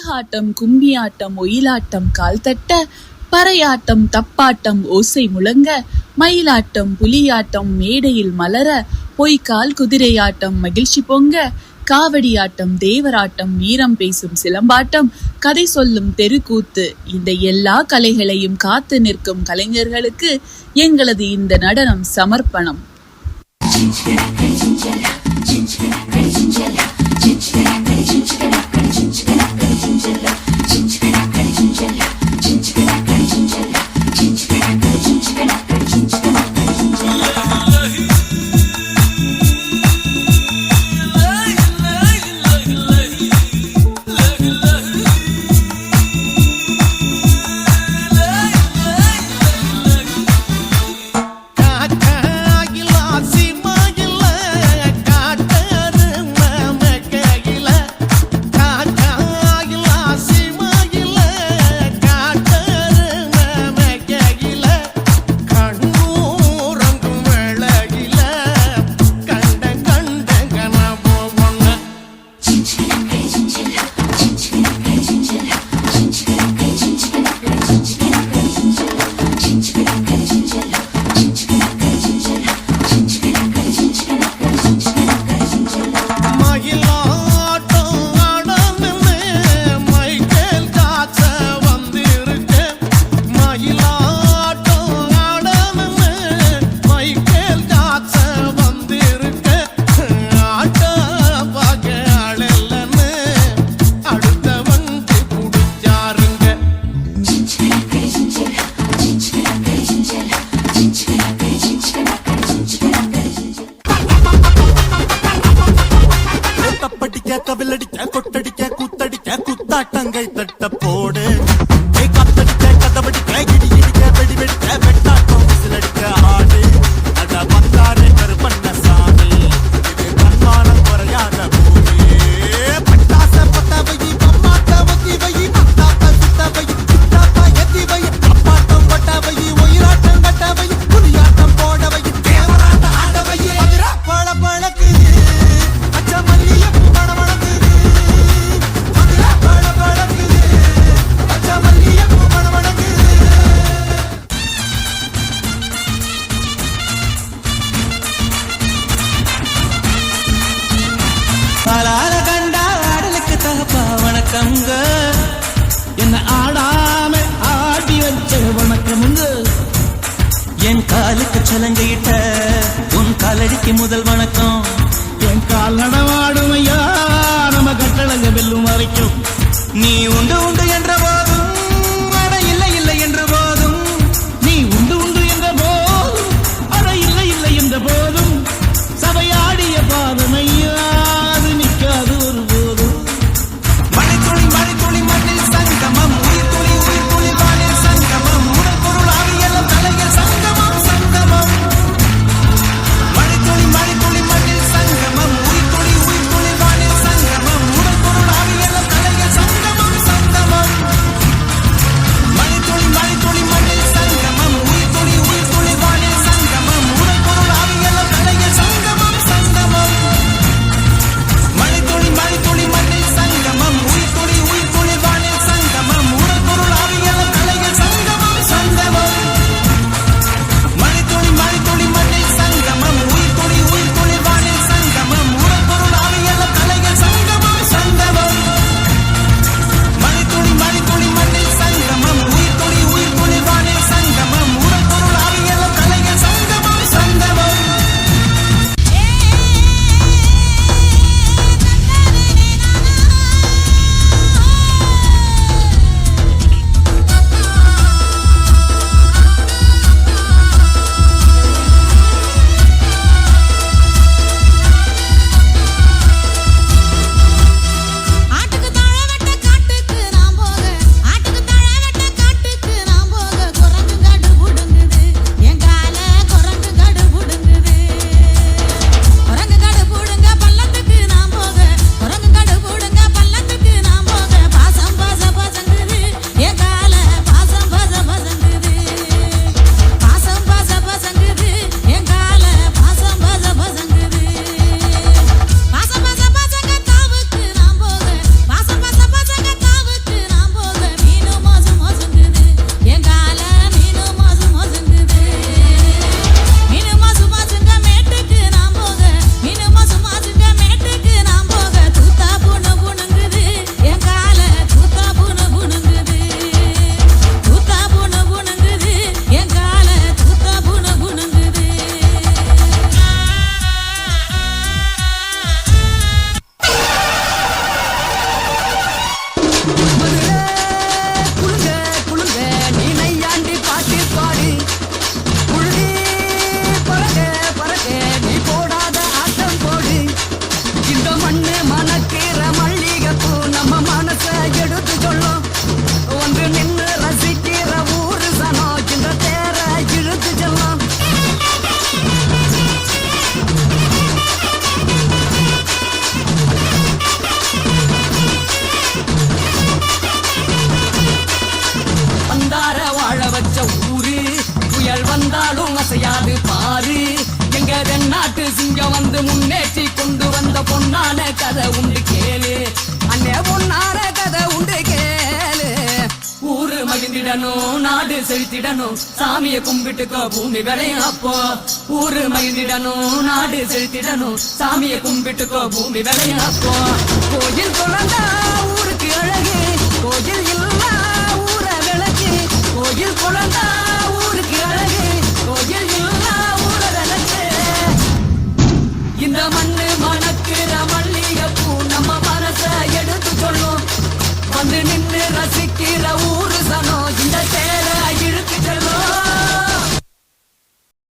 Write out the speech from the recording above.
கரகாட்டம், கும்பியாட்டம், ஒயிலாட்டம் கால் தட்ட, பறையாட்டம், தப்பாட்டம் ஓசை முழங்க, மயிலாட்டம், புலியாட்டம் மேடையில் மலர, பொய்க்கால் குதிரையாட்டம் மகிழ்ச்சி பொங்க, காவடியாட்டம், தேவராட்டம், வீரம் பேசும் சிலம்பாட்டம், கதை சொல்லும் தெருக்கூத்து, இந்த எல்லா கலைகளையும் காத்து நிற்கும் கலைஞர்களுக்கு எங்களது இந்த நடனம் சமர்ப்பணம். கவிலடிக்க கொட்டடிக்க குத்தடிக்க குத்தாட்டங்கை தட்ட போடு கத்தடிக்க கதவடிக்க இடி இடிக்க வெடி வெடிக்க வெட்டாட்டம் விசிலடிக்க ஆடு அட வந்தாரே கருப்பண்ண சாமி இது கண்மானம் குறையாத பூமி பட்டாச பத்தவை பம்மாட்ட ஒத்தி வை பத்தாப்ப சுத்தவை சுத்தாப்பா எத்தி வை அப்பாட்டம் பட்டவை ஒயிலாட்டம் கட்டவை புலியாட்டம் போடவை தேவராட்ட ஆடவை பழ பழக்கு அச்சமல்லிய பாலால கண்டா ஆடலுக்கு தகப்பா வணக்கம்ங்க, என்ன ஆடாம ஆடி வச்ச வணக்கமுங்க, என் காலுக்கு சலங்கையிட்ட உன் காலடிக்கு முதல் வணக்கம், என் கால் நடமாடும் ஐயா நம்ம கட்டளங்க வெல்லும் வரைக்கும், நீ உண்டு உண்டு என்ற போதும் அட இல்லை இல்லை என்ற போதும், நீ உண்டு உண்டு என்ற போதும் அட இல்லை இல்லை என்ற போதும், சபையாடிய பாதம் ஐயா அது நிற்காது ஒரு போதும். மழைத்துளி மழைத்துளி மண்ணில் சங்கமம், உயிர் துளி வானில் சங்கமம், உடல் பொருள் ஆவியெல்லாம் தலையில் சங்கமம் சங்கமம். மழைத்துளி மழைத்துளி மண்ணில் சங்கமம், உயிர் துளி வானில் சங்கமம், உடல் பொருள் ஆவியெல்லாம் தலையில் சங்கமம் சங்கமம். அசையாது பாரு எங்க தென்னாட்டு சிங்கம் வந்து முன்னேற்றி கொண்டு வந்த பொன்னான கதை உண்டு கேளு அண்ணே பொன்னான கதை உண்டு கேளு ஊரு மகிழ்ந்திடணும் நாடு செழித்திடணும் சாமியை கும்பிட்டுக்கோ பூமி விளையும் அப்போ ஊரு மகிழ்ந்திடணும் நாடு செழித்திடணும் சாமியை கும்பிட்டுக்கோ பூமி விளையும் அப்போ கோயில் குழந்தா